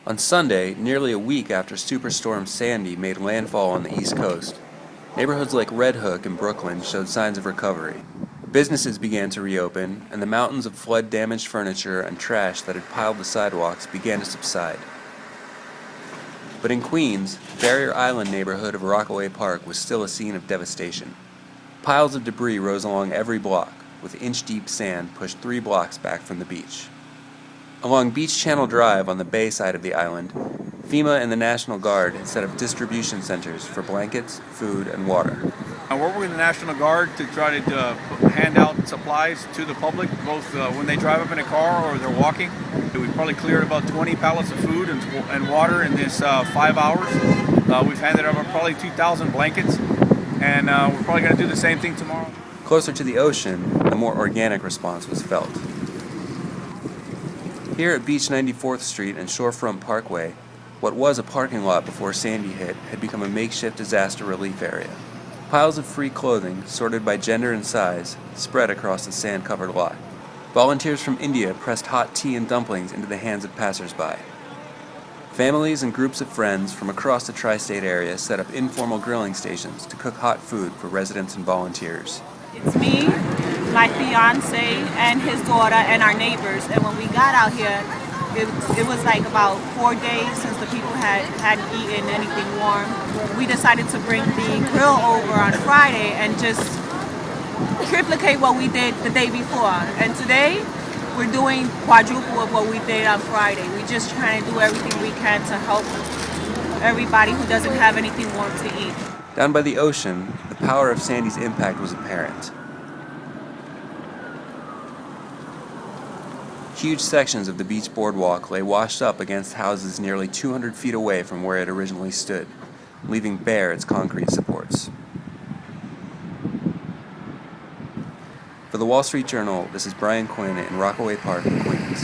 On Sunday, nearly a week after Superstorm Sandy made landfall on the East Coast, neighborhoods like Red Hook in Brooklyn showed signs of recovery. Businesses began to reopen, and the mountains of flood-damaged furniture and trash that had piled the sidewalks began to subside. But in Queens, the Barrier Island neighborhood of Rockaway Park was still a scene of devastation. Piles of debris rose along every block, with inch-deep sand pushed 3 blocks back from the beach. Along Beach Channel Drive on the bay side of the island, FEMA and the National Guard had set up distribution centers for blankets, food, and water. We're working with the National Guard to try to hand out supplies to the public, both when they drive up in a car or they're walking. We've probably cleared about 20 pallets of food and water in this 5 hours. We've handed out probably 2,000 blankets, and we're probably going to do the same thing tomorrow. Closer to the ocean, the more organic response was felt. Here at Beach 94th Street and Shorefront Parkway, what was a parking lot before Sandy hit had become a makeshift disaster relief area. Piles of free clothing, sorted by gender and size, spread across the sand-covered lot. Volunteers from India pressed hot tea and dumplings into the hands of passers-by. Families and groups of friends from across the tri-state area set up informal grilling stations to cook hot food for residents and volunteers. It's me, my fiance, and his daughter, and our neighbors. And when we got out here, it was like about 4 days since the people hadn't eaten anything warm. We decided to bring the grill over on Friday and just triplicate what we did the day before. And today, we're doing quadruple of what we did on Friday. We're just trying to do everything we can to help everybody who doesn't have anything warm to eat. Down by the ocean, the power of Sandy's impact was apparent. Huge sections of the beach boardwalk lay washed up against houses nearly 200 feet away from where it originally stood, leaving bare its concrete supports. For the Wall Street Journal, this is Bryan Quinn in Rockaway Park, Queens.